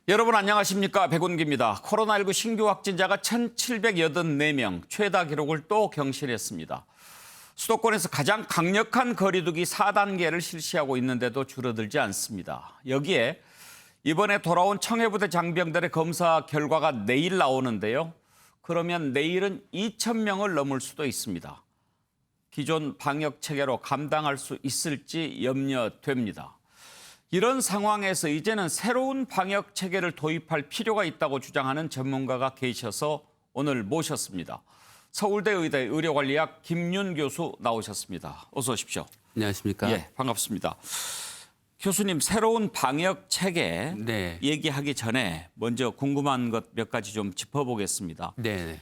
여러분 안녕하십니까? 백운기입니다. 코로나19 신규 확진자가 1,784명, 최다 기록을 또 경신했습니다. 수도권에서 가장 강력한 거리두기 4단계를 실시하고 있는데도 줄어들지 않습니다. 여기에 이번에 돌아온 청해부대 장병들의 검사 결과가 내일 나오는데요. 그러면 내일은 2,000명을 넘을 수도 있습니다. 기존 방역 체계로 감당할 수 있을지 염려됩니다. 이런 상황에서 이제는 새로운 방역 체계를 도입할 필요가 있다고 주장하는 전문가가 계셔서 오늘 모셨습니다. 서울대 의대 의료관리학 김윤 교수 나오셨습니다. 어서 오십시오. 안녕하십니까? 예, 반갑습니다. 교수님, 새로운 방역 체계 얘기하기 전에 먼저 궁금한 것 몇 가지 좀 짚어보겠습니다. 네.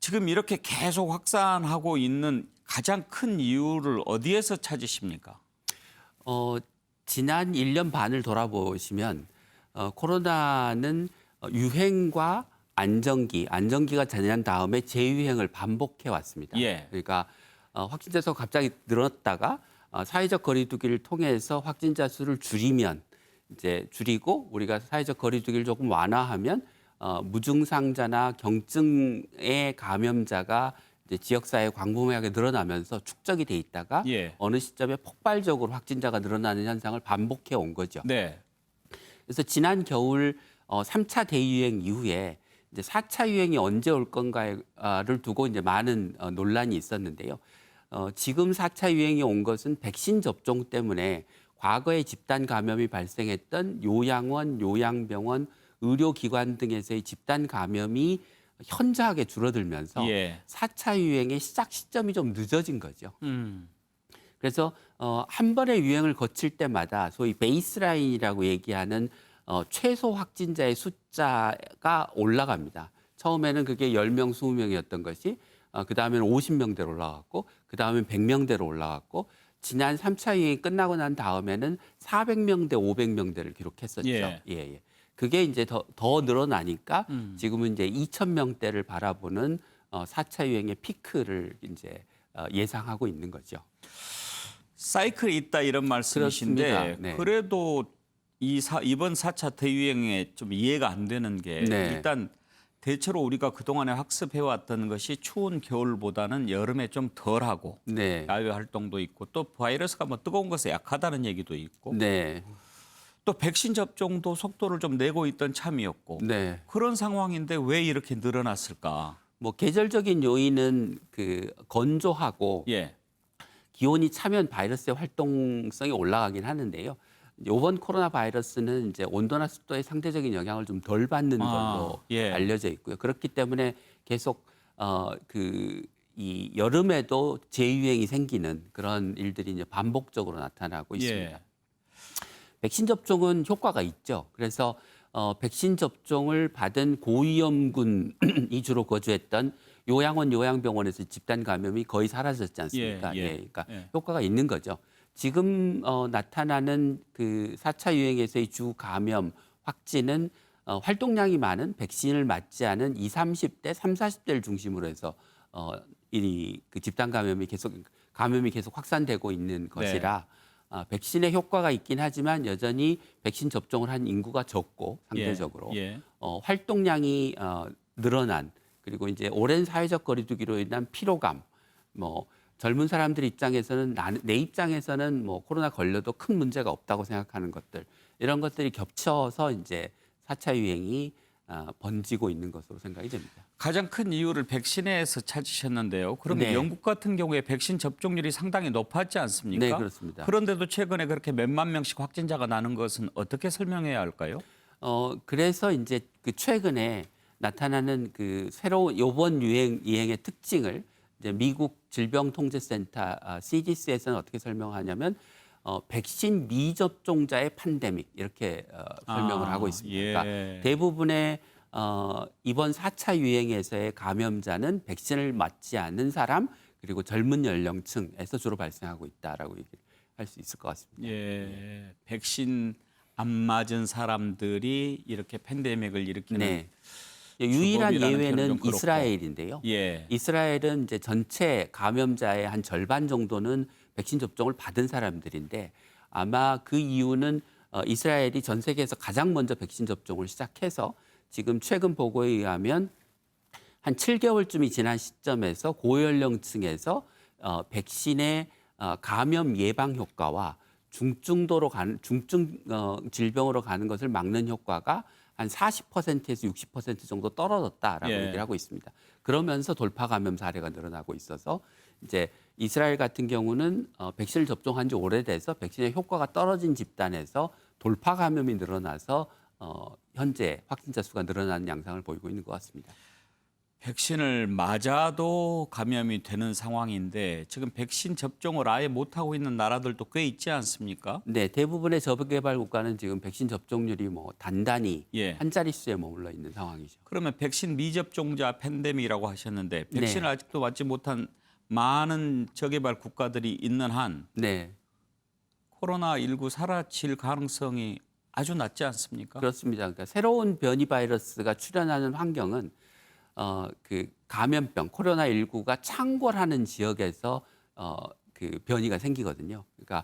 지금 이렇게 계속 확산하고 있는 가장 큰 이유를 어디에서 찾으십니까? 지난 1년 반을 돌아보시면 코로나는 유행과 안정기가 지난 다음에 재유행을 반복해 왔습니다. 예. 그러니까 확진자 수가 갑자기 늘었다가 사회적 거리두기를 통해서 확진자 수를 줄이면 이제 줄이고 우리가 사회적 거리두기를 조금 완화하면 무증상자나 경증의 감염자가 이제 지역사회에 광범위하게 늘어나면서 축적이 돼 있다가 어느 시점에 폭발적으로 확진자가 늘어나는 현상을 반복해 온 거죠. 네. 그래서 지난 겨울 3차 대유행 이후에 이제 4차 유행이 언제 올 건가를 두고 이제 많은 논란이 있었는데요. 지금 4차 유행이 온 것은 백신 접종 때문에 과거에 집단 감염이 발생했던 요양원, 요양병원, 의료기관 등에서의 집단 감염이 현저하게 줄어들면서 4차 유행의 시작 시점이 좀 늦어진 거죠. 그래서 한 번의 유행을 거칠 때마다 소위 베이스라인이라고 얘기하는 최소 확진자의 숫자가 올라갑니다. 처음에는 그게 10명, 20명이었던 것이 그다음에는 50명대로 올라갔고 그다음엔 100명대로 올라갔고 지난 3차 유행이 끝나고 난 다음에는 400명대, 500명대를 기록했었죠. 예. 그게 이제 더 늘어나니까 지금은 이제 2,000명대를 바라보는 4차 유행의 피크를 이제 예상하고 있는 거죠. 사이클이 있다 이런 말씀이신데 네. 그래도 이번 4차 대유행에 좀 이해가 안 되는 게 일단 대체로 우리가 그동안에 학습해왔던 것이 추운 겨울보다는 여름에 좀 덜하고 야외 활동도 있고 또 바이러스가 뭐 뜨거운 것에 약하다는 얘기도 있고 또 백신 접종도 속도를 좀 내고 있던 참이었고 그런 상황인데 왜 이렇게 늘어났을까? 뭐 계절적인 요인은 그 건조하고 기온이 차면 바이러스의 활동성이 올라가긴 하는데요. 이번 코로나 바이러스는 이제 온도나 습도의 상대적인 영향을 좀 덜 받는 걸로 알려져 있고요. 그렇기 때문에 계속 이 여름에도 재유행이 생기는 그런 일들이 이제 반복적으로 나타나고 있습니다. 백신 접종은 효과가 있죠. 그래서 백신 접종을 받은 고위험군이 주로 거주했던 요양원, 요양병원에서 집단 감염이 거의 사라졌지 않습니까? 그러니까 효과가 있는 거죠. 지금 나타나는 그 4차 유행에서의 주 감염 확진은 활동량이 많은 백신을 맞지 않은 20, 30대, 30, 40대를 중심으로 해서 그 집단 감염이 계속 확산되고 있는 것이라 백신의 효과가 있긴 하지만 여전히 백신 접종을 한 인구가 적고 상대적으로 활동량이 늘어난 그리고 이제 오랜 사회적 거리두기로 인한 피로감, 뭐 젊은 사람들 입장에서는 내 입장에서는 뭐 코로나 걸려도 큰 문제가 없다고 생각하는 것들 이런 것들이 겹쳐서 이제 4차 유행이 번지고 있는 것으로 생각이 됩니다. 가장 큰 이유를 백신에서 찾으셨는데요. 그러면 영국 같은 경우에 백신 접종률이 상당히 높았지 않습니까? 네, 그렇습니다. 그런데도 최근에 그렇게 몇만 명씩 확진자가 나는 것은 어떻게 설명해야 할까요? 그래서 이제 그 최근에 나타나는 그 새로운 이번 유행의 특징을 이제 미국 질병통제센터 CDC에서는 어떻게 설명하냐면 백신 미접종자의 팬데믹 이렇게 설명을 하고 있습니다. 그러니까 대부분의 이번 4차 유행에서의 감염자는 백신을 맞지 않은 사람 그리고 젊은 연령층에서 주로 발생하고 있다라고 얘기를 할 수 있을 것 같습니다. 백신 안 맞은 사람들이 이렇게 팬데믹을 일으키는 유일한 예외는 이스라엘인데요. 이스라엘은 이제 전체 감염자의 한 절반 정도는 백신 접종을 받은 사람들인데 아마 그 이유는 이스라엘이 전 세계에서 가장 먼저 백신 접종을 시작해서 지금 최근 보고에 의하면 한 7개월쯤이 지난 시점에서 고연령층에서 백신의 감염 예방 효과와 중증 질병으로 가는 것을 막는 효과가 한 40%에서 60% 정도 떨어졌다라고 예. 얘기를 하고 있습니다. 그러면서 돌파 감염 사례가 늘어나고 있어서 이제 이스라엘 같은 경우는 백신을 접종한 지 오래돼서 백신의 효과가 떨어진 집단에서 돌파 감염이 늘어나서 현재 확진자 수가 늘어나는 양상을 보이고 있는 것 같습니다. 백신을 맞아도 감염이 되는 상황인데 지금 백신 접종을 아예 못하고 있는 나라들도 꽤 있지 않습니까? 네, 대부분의 저개발 국가는 지금 백신 접종률이 뭐 단단히 예. 한 자릿수에 머물러 있는 상황이죠. 그러면 백신 미접종자 팬데믹이라고 하셨는데 백신을 네. 아직도 맞지 못한 많은 저개발 국가들이 있는 한 네, 코로나19 사라질 가능성이 아주 낮지 않습니까? 그렇습니다. 그러니까 새로운 변이 바이러스가 출현하는 환경은 그 감염병 코로나19가 창궐하는 지역에서 그 변이가 생기거든요. 그러니까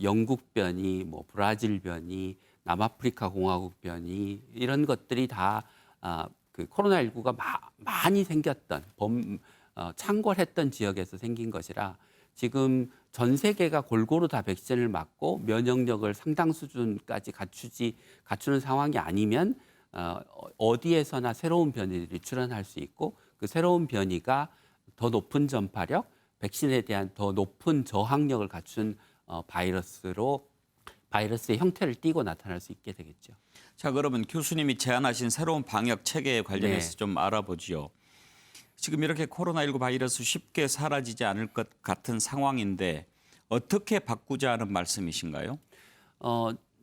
영국 변이, 뭐 브라질 변이, 남아프리카 공화국 변이 이런 것들이 다 그 코로나19가 많이 생겼던 창궐했던 지역에서 생긴 것이라 지금 전 세계가 골고루 다 백신을 맞고 면역력을 상당 수준까지 갖추는 상황이 아니면 어디에서나 새로운 변이들이 출현할 수 있고 그 새로운 변이가 더 높은 전파력, 백신에 대한 더 높은 저항력을 갖춘 바이러스의 형태를 띠고 나타날 수 있게 되겠죠. 자, 그러면 교수님이 제안하신 새로운 방역 체계에 관련해서 네. 좀 알아보지요. 지금 이렇게 코로나19 바이러스 쉽게 사라지지 않을 것 같은 상황인데 어떻게 바꾸자는 말씀이신가요?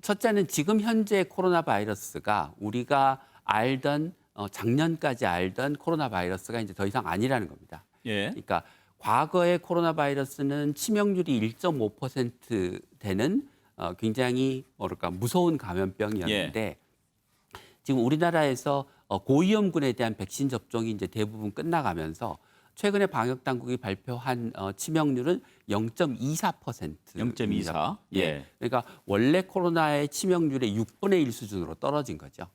첫째는 지금 현재 코로나 바이러스가 우리가 알던 작년까지 알던 코로나 바이러스가 이제 더 이상 아니라는 겁니다. 예. 그러니까 과거의 코로나 바이러스는 치명률이 1.5% 되는 굉장히 무서운 감염병이었는데 지금 우리나라에서 고위험군에 대한 백신 접종이 이제 대부분 끝나가면서 최근에 방역 당국이 발표한 치명률은 0.24%. 0.24. 예. 그러니까 원래 코로나의 치명률의 6분의 1 수준으로 떨어진 거죠.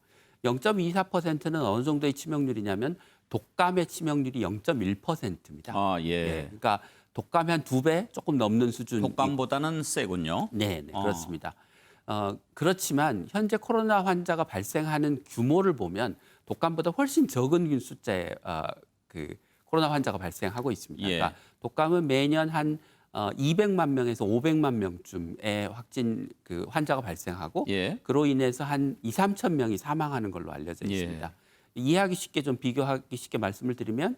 0.24%는 어느 정도의 치명률이냐면 독감의 치명률이 0.1%입니다. 아, 예. 그러니까 독감의 한 2배 조금 넘는 수준. 독감보다는 세군요. 네, 그렇습니다. 그렇지만 현재 코로나 환자가 발생하는 규모를 보면 독감보다 훨씬 적은 숫자의 그 코로나 환자가 발생하고 있습니다. 예. 그러니까 독감은 매년 한 200만 명에서 500만 명쯤의 환자가 발생하고 예. 그로 인해서 한 2, 3천 명이 사망하는 걸로 알려져 있습니다. 이해하기 쉽게 좀 비교하기 쉽게 말씀을 드리면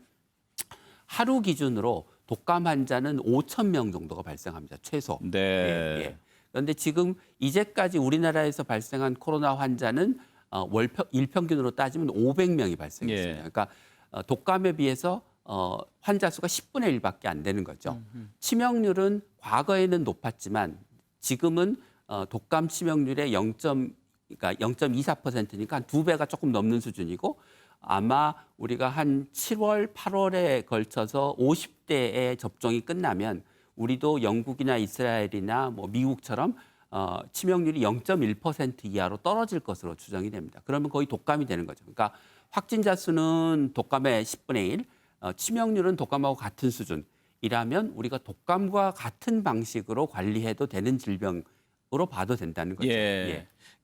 하루 기준으로 독감 환자는 5천 명 정도가 발생합니다. 최소. 네. 그런데 지금 이제까지 우리나라에서 발생한 코로나 환자는 일평균으로 따지면 500명이 발생했습니다. 그러니까 독감에 비해서 환자 수가 10분의 1밖에 안 되는 거죠. 치명률은 과거에는 높았지만 지금은 독감 치명률의 0.24%니까 한 2배가 조금 넘는 수준이고 아마 우리가 한 7월, 8월에 걸쳐서 50대의 접종이 끝나면 우리도 영국이나 이스라엘이나 뭐 미국처럼 치명률이 0.1% 이하로 떨어질 것으로 추정이 됩니다. 그러면 거의 독감이 되는 거죠. 그러니까 확진자 수는 독감의 10분의 1, 치명률은 독감하고 같은 수준이라면 우리가 독감과 같은 방식으로 관리해도 되는 질병으로 봐도 된다는 거죠.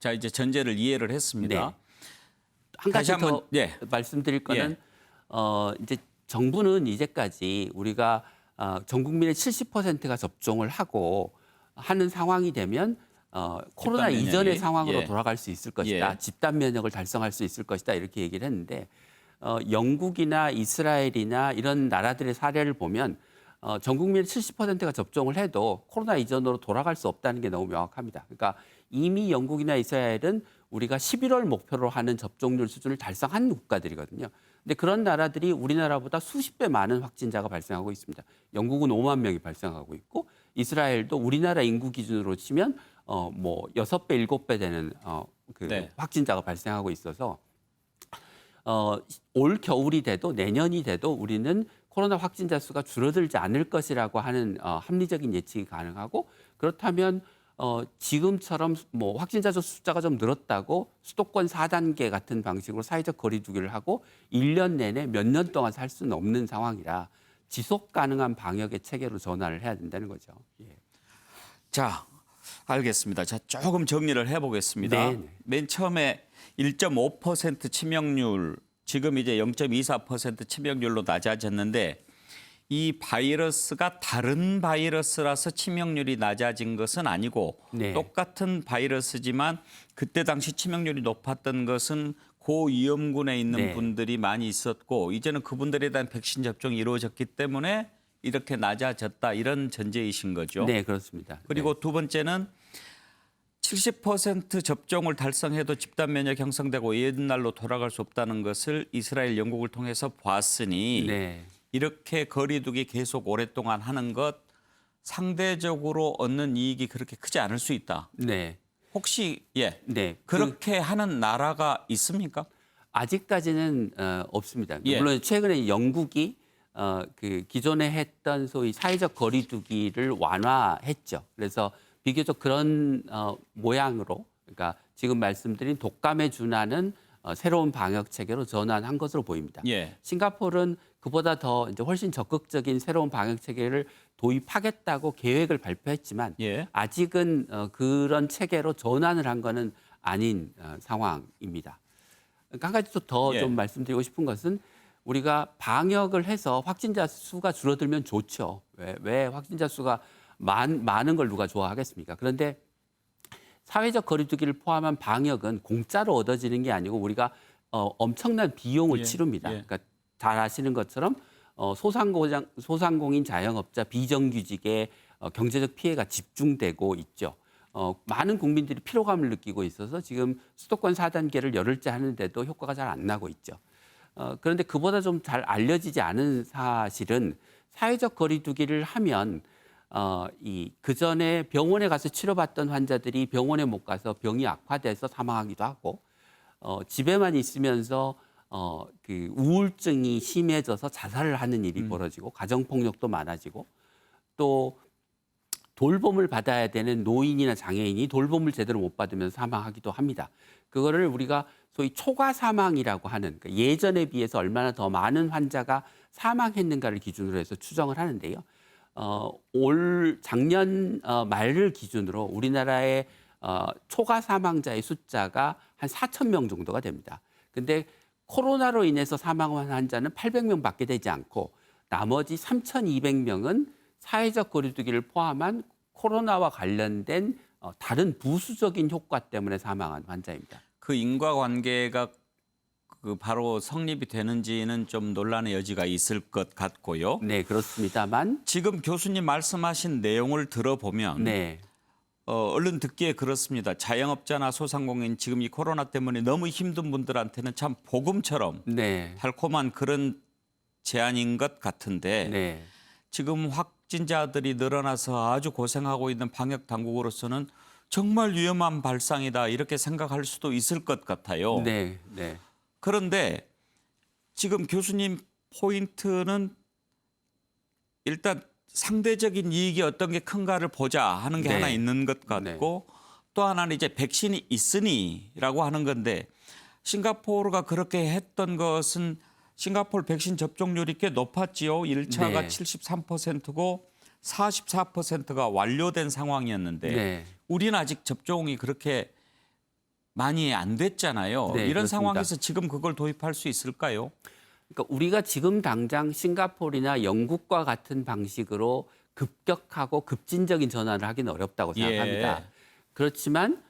자, 이제 전제를 이해를 했습니다. 네. 한 가지 더 말씀드릴 거는 이제 정부는 이제까지 우리가 전 국민의 70%가 접종을 하고 하는 상황이 되면 코로나 이전의 상황으로 돌아갈 수 있을 것이다. 집단 면역을 달성할 수 있을 것이다. 이렇게 얘기를 했는데 영국이나 이스라엘이나 이런 나라들의 사례를 보면 전 국민의 70%가 접종을 해도 코로나 이전으로 돌아갈 수 없다는 게 너무 명확합니다. 그러니까 이미 영국이나 이스라엘은 우리가 11월 목표로 하는 접종률 수준을 달성한 국가들이거든요. 근데 그런 나라들이 우리나라보다 수십 배 많은 확진자가 발생하고 있습니다. 영국은 5만 명이 발생하고 있고 이스라엘도 우리나라 인구 기준으로 치면 뭐 6배, 7배 되는 확진자가 발생하고 있어서 올 겨울이 돼도 내년이 돼도 우리는 코로나 확진자 수가 줄어들지 않을 것이라고 하는 합리적인 예측이 가능하고 그렇다면 지금처럼 뭐 확진자 숫자가 좀 늘었다고 수도권 4단계 같은 방식으로 사회적 거리 두기를 하고 1년 내내 몇 년 동안 살 수는 없는 상황이라 지속 가능한 방역의 체계로 전환을 해야 된다는 거죠. 예. 자, 알겠습니다. 자, 조금 정리를 해보겠습니다. 네. 맨 처음에 1.5% 치명률, 지금 이제 0.24% 치명률로 낮아졌는데 이 바이러스가 다른 바이러스라서 치명률이 낮아진 것은 아니고 네. 똑같은 바이러스지만 그때 당시 치명률이 높았던 것은 고위험군에 있는 네. 분들이 많이 있었고 이제는 그분들에 대한 백신 접종이 이루어졌기 때문에 이렇게 낮아졌다 이런 전제이신 거죠. 네, 그렇습니다. 그리고 두 번째는 70% 접종을 달성해도 집단 면역 형성되고 옛날로 돌아갈 수 없다는 것을 이스라엘, 영국을 통해서 봤으니 네. 이렇게 거리두기 계속 오랫동안 하는 것 상대적으로 얻는 이익이 그렇게 크지 않을 수 있다. 네. 혹시 네. 그렇게 하는 나라가 있습니까? 아직까지는 없습니다. 예. 물론 최근에 영국이 그 기존에 했던 소위 사회적 거리두기를 완화했죠. 그래서 비교적 그런 모양으로, 그러니까 지금 말씀드린 독감에 준하는 새로운 방역 체계로 전환한 것으로 보입니다. 예. 싱가포르는 그보다 더 이제 훨씬 적극적인 새로운 방역 체계를 도입하겠다고 계획을 발표했지만 예. 아직은 그런 체계로 전환을 한 거는 아닌 상황입니다. 그러니까 한 가지 더 좀 예. 말씀드리고 싶은 것은 우리가 방역을 해서 확진자 수가 줄어들면 좋죠. 왜 확진자 수가 많은 걸 누가 좋아하겠습니까? 그런데 사회적 거리두기를 포함한 방역은 공짜로 얻어지는 게 아니고 우리가 엄청난 비용을 예. 치릅니다. 예. 그러니까 잘 아시는 것처럼 소상공인 자영업자 비정규직의 경제적 피해가 집중되고 있죠. 많은 국민들이 피로감을 느끼고 있어서 지금 수도권 4단계를 열흘째 하는데도 효과가 잘 안 나고 있죠. 그런데 그보다 좀 잘 알려지지 않은 사실은 사회적 거리두기를 하면 그 전에 병원에 가서 치료받던 환자들이 병원에 못 가서 병이 악화돼서 사망하기도 하고 집에만 있으면서 그 우울증이 심해져서 자살을 하는 일이 벌어지고 가정폭력도 많아지고 또 돌봄을 받아야 되는 노인이나 장애인이 돌봄을 제대로 못 받으면 사망하기도 합니다. 그거를 우리가 소위 초과 사망이라고 하는 그러니까 예전에 비해서 얼마나 더 많은 환자가 사망했는가를 기준으로 해서 추정을 하는데요. 올 작년 말을 기준으로 우리나라의 초과 사망자의 숫자가 한 4천 명 정도가 됩니다. 근데 코로나로 인해서 사망한 환자는 800명밖에 되지 않고 나머지 3,200명은 사회적 거리두기를 포함한 코로나와 관련된 다른 부수적인 효과 때문에 사망한 환자입니다. 그 인과관계가 그 바로 성립이 되는지는 좀 논란의 여지가 있을 것 같고요. 네, 그렇습니다만 지금 교수님 말씀하신 내용을 들어보면 네. 얼른 듣기에 그렇습니다. 자영업자나 소상공인 지금 이 코로나 때문에 너무 힘든 분들한테는 참 복음처럼 네. 달콤한 그런 제안인 것 같은데 네. 지금 확진자들이 늘어나서 아주 고생하고 있는 방역 당국으로서는 정말 위험한 발상이다 이렇게 생각할 수도 있을 것 같아요. 네. 네. 그런데 지금 교수님 포인트는 일단 상대적인 이익이 어떤 게 큰가를 보자 하는 게 네. 하나 있는 것 같고 또 하나는 이제 백신이 있으니라고 하는 건데 싱가포르가 그렇게 했던 것은 싱가포르 백신 접종률이 꽤 높았지요. 1차가 네. 73%고 44%가 완료된 상황이었는데 네. 우리는 아직 접종이 그렇게 많이 안 됐잖아요. 네, 이런 그렇습니다. 상황에서 지금 그걸 도입할 수 있을까요? 그러니까 우리가 지금 당장 싱가포르나 영국과 같은 방식으로 급격하고 급진적인 전환을 하기는 어렵다고 생각합니다. 예. 그렇지만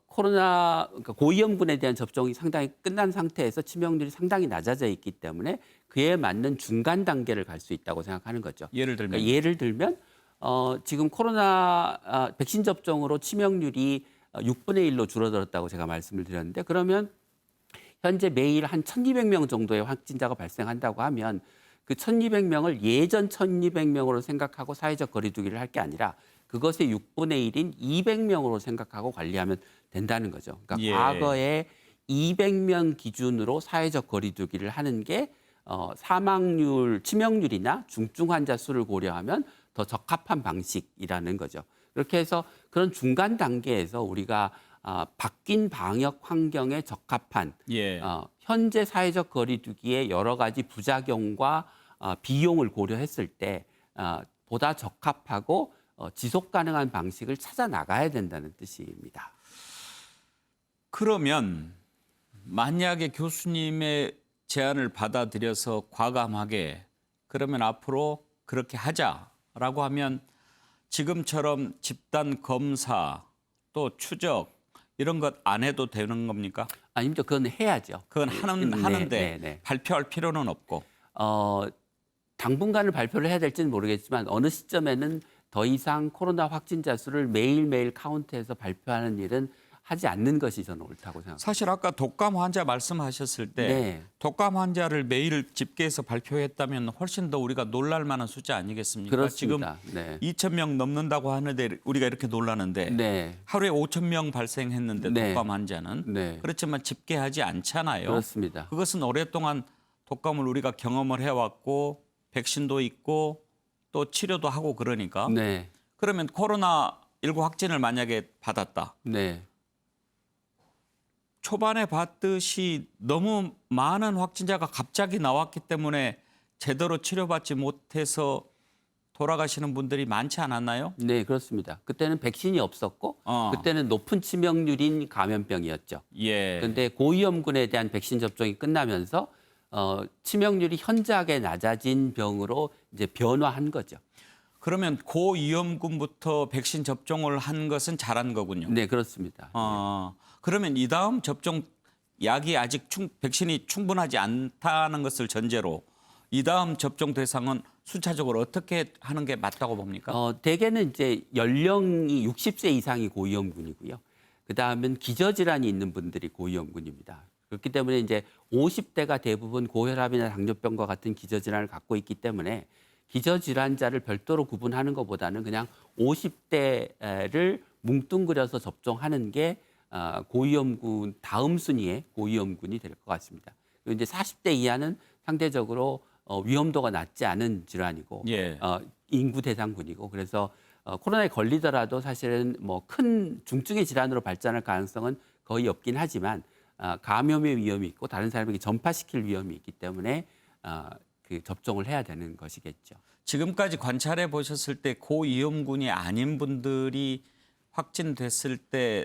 코로나 그러니까 고위험군에 대한 접종이 상당히 끝난 상태에서 치명률이 상당히 낮아져 있기 때문에 그에 맞는 중간 단계를 갈 수 있다고 생각하는 거죠. 예를 들면 그러니까 예를 들면 지금 코로나 백신 접종으로 치명률이 6분의 1로 줄어들었다고 제가 말씀을 드렸는데 그러면 현재 매일 한 1,200명 정도의 확진자가 발생한다고 하면 그 1,200명을 예전 1,200명으로 생각하고 사회적 거리두기를 할 게 아니라 그것의 6분의 1인 200명으로 생각하고 관리하면 된다는 거죠. 그러니까 예. 과거에 200명 기준으로 사회적 거리두기를 하는 게 사망률, 치명률이나 중증 환자 수를 고려하면 더 적합한 방식이라는 거죠. 그렇게 해서 그런 중간 단계에서 우리가 바뀐 방역 환경에 적합한 예. 현재 사회적 거리두기의 여러 가지 부작용과 비용을 고려했을 때 보다 적합하고 지속 가능한 방식을 찾아 나가야 된다는 뜻입니다. 그러면 만약에 교수님의 제안을 받아들여서 과감하게 그러면 앞으로 그렇게 하자라고 하면 지금처럼 집단 검사 또 추적 이런 것 안 해도 되는 겁니까? 아닙니다. 그건 해야죠. 그건 하는데 네. 발표할 필요는 없고. 당분간을 발표를 해야 될지는 모르겠지만 어느 시점에는 더 이상 코로나 확진자 수를 매일매일 카운트해서 발표하는 일은 하지 않는 것이 저는 옳다고 생각합니다. 사실 아까 독감 환자 말씀하셨을 때 네. 독감 환자를 매일 집계해서 발표했다면 훨씬 더 우리가 놀랄 만한 숫자 아니겠습니까? 그렇습니다. 지금 네. 2,000명 넘는다고 하는데 우리가 이렇게 놀라는데 네. 하루에 5,000명 발생했는데 네. 독감 환자는 네. 그렇지만 집계하지 않잖아요. 그렇습니다. 그것은 오랫동안 독감을 우리가 경험을 해왔고 백신도 있고 또 치료도 하고 그러니까 네. 그러면 코로나19 확진을 만약에 받았다. 네. 초반에 봤듯이 너무 많은 확진자가 갑자기 나왔기 때문에 제대로 치료받지 못해서 돌아가시는 분들이 많지 않았나요? 네, 그렇습니다. 그때는 백신이 없었고 그때는 높은 치명률인 감염병이었죠. 예. 그런데 고위험군에 대한 백신 접종이 끝나면서 치명률이 현저하게 낮아진 병으로 이제 변화한 거죠. 그러면 고위험군부터 백신 접종을 한 것은 잘한 거군요. 네, 그렇습니다. 그러면 이 다음 접종 약이 아직 백신이 충분하지 않다는 것을 전제로 이 다음 접종 대상은 순차적으로 어떻게 하는 게 맞다고 봅니까? 대개는 이제 연령이 60세 이상이 고위험군이고요. 그다음은 기저질환이 있는 분들이 고위험군입니다. 그렇기 때문에 이제 50대가 대부분 고혈압이나 당뇨병과 같은 기저질환을 갖고 있기 때문에 기저질환자를 별도로 구분하는 것보다는 그냥 50대를 뭉뚱그려서 접종하는 게 고위험군 다음 순위의 고위험군이 될 것 같습니다. 그리고 이제 40대 이하는 상대적으로 위험도가 낮지 않은 질환이고 예. 인구 대상군이고 그래서 코로나에 걸리더라도 사실은 뭐 큰 중증의 질환으로 발전할 가능성은 거의 없긴 하지만 감염의 위험이 있고 다른 사람에게 전파시킬 위험이 있기 때문에 그 접종을 해야 되는 것이겠죠. 지금까지 관찰해 보셨을 때 고위험군이 아닌 분들이 확진됐을 때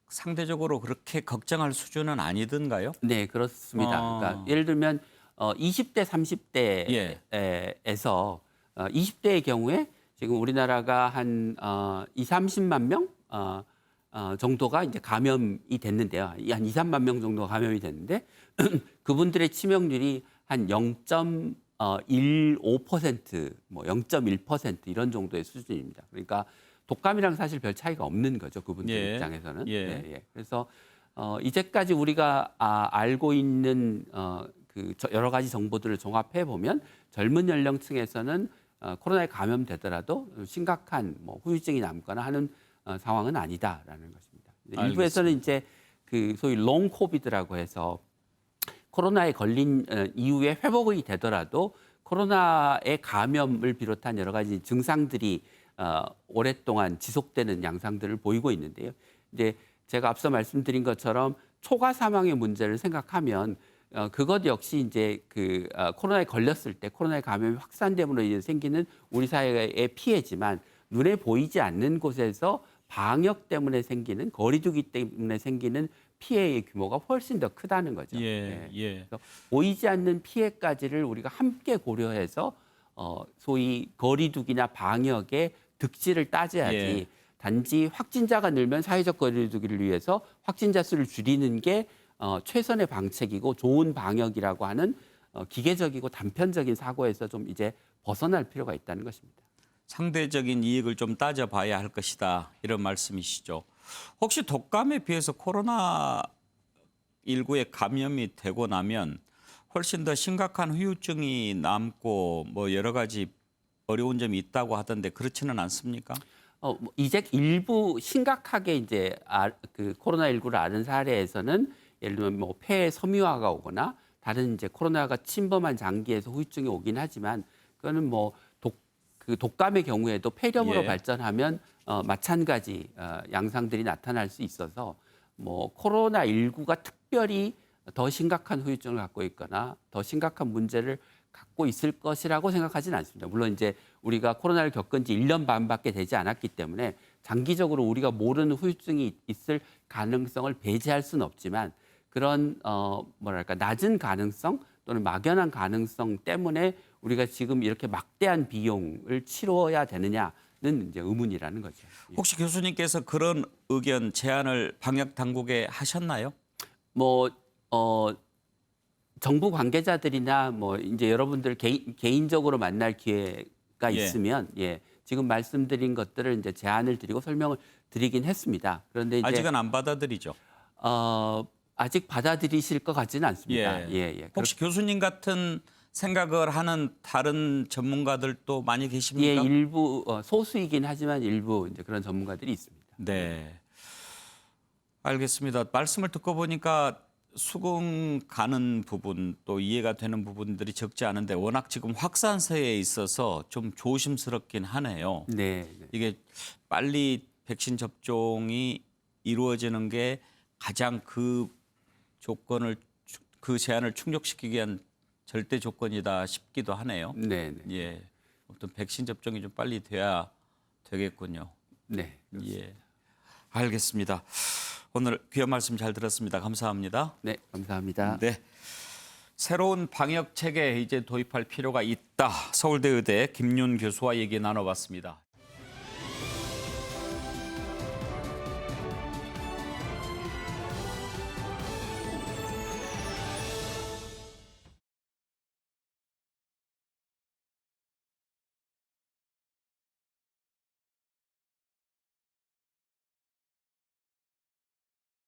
상대적으로 그렇게 걱정할 수준은 아니던가요? 네, 그렇습니다. 그러니까 예를 들면 20대, 30대에서 20대의 경우에 지금 우리나라가 한 2, 30만 명 정도가 이제 감염이 됐는데요. 한 2, 3만 명 정도가 감염이 됐는데 그분들의 치명률이 한 0.15%, 뭐 0.1% 이런 정도의 수준입니다. 그러니까 독감이랑 사실 별 차이가 없는 거죠. 그분들 예. 입장에서는. 예. 네. 그래서 이제까지 우리가 알고 있는 그 여러 가지 정보들을 종합해 보면 젊은 연령층에서는 코로나에 감염되더라도 심각한 뭐 후유증이 남거나 하는 상황은 아니다라는 것입니다. 일부에서는 이제 그 소위 롱 코비드라고 해서 코로나에 걸린 이후에 회복이 되더라도 코로나의 감염을 비롯한 여러 가지 증상들이 오랫동안 지속되는 양상들을 보이고 있는데요. 이제 제가 앞서 말씀드린 것처럼 초과 사망의 문제를 생각하면 그것 역시 이제 그 코로나에 걸렸을 때 코로나의 감염이 확산됨으로 인해 생기는 우리 사회의 피해지만 눈에 보이지 않는 곳에서 방역 때문에 생기는 거리두기 때문에 생기는 피해의 규모가 훨씬 더 크다는 거죠. 그래서 보이지 않는 피해까지를 우리가 함께 고려해서 소위 거리두기나 방역의 득실을 따져야지 단지 확진자가 늘면 사회적 거리두기를 위해서 확진자 수를 줄이는 게 최선의 방책이고 좋은 방역이라고 하는 기계적이고 단편적인 사고에서 좀 이제 벗어날 필요가 있다는 것입니다. 상대적인 이익을 좀 따져봐야 할 것이다. 이런 말씀이시죠. 혹시 독감에 비해서 코로나19에 감염이 되고 나면 훨씬 더 심각한 후유증이 남고 뭐 여러 가지 어려운 점이 있다고 하던데 그렇지는 않습니까? 이제 일부 심각하게 이제 그 코로나19를 앓은 사례에서는 예를 들면 뭐 폐에 섬유화가 오거나 다른 이제 코로나가 침범한 장기에서 후유증이 오긴 하지만 그거는 뭐 그 독감의 경우에도 폐렴으로 예. 발전하면 마찬가지 양상들이 나타날 수 있어서 뭐 코로나19가 특별히 더 심각한 후유증을 갖고 있거나 더 심각한 문제를 갖고 있을 것이라고 생각하지는 않습니다. 물론 이제 우리가 코로나를 겪은 지 1년 반밖에 되지 않았기 때문에 장기적으로 우리가 모르는 후유증이 있을 가능성을 배제할 수는 없지만 그런 뭐랄까 낮은 가능성 또는 막연한 가능성 때문에 우리가 지금 이렇게 막대한 비용을 치러야 되느냐는 이제 의문이라는 거죠. 혹시 교수님께서 그런 의견 제안을 방역 당국에 하셨나요? 뭐 정부 관계자들이나 뭐 이제 여러분들 개인적으로 만날 기회가 예. 있으면 지금 말씀드린 것들을 이제 제안을 드리고 설명을 드리긴 했습니다. 그런데 이제 아직은 안 받아들이죠. 아직 받아들이실 것 같지는 않습니다. 혹시 교수님 같은 생각을 하는 다른 전문가들도 많이 계십니까? 예, 일부 소수이긴 하지만 일부 이제 그런 전문가들이 있습니다. 네. 알겠습니다. 말씀을 듣고 보니까 수긍 가는 부분 또 이해가 되는 부분들이 적지 않은데 워낙 지금 확산세에 있어서 좀 조심스럽긴 하네요. 네. 이게 빨리 백신 접종이 이루어지는 게 가장 그 조건을 그 제한을 충족시키기 위한 절대 조건이다 싶기도 하네요. 네. 예. 어떤 백신 접종이 좀 빨리 돼야 되겠군요. 네. 예. 알겠습니다. 오늘 귀한 말씀 잘 들었습니다. 감사합니다. 네, 감사합니다. 네. 새로운 방역 체계 이제 도입할 필요가 있다. 서울대 의대 김윤 교수와 얘기 나눠봤습니다.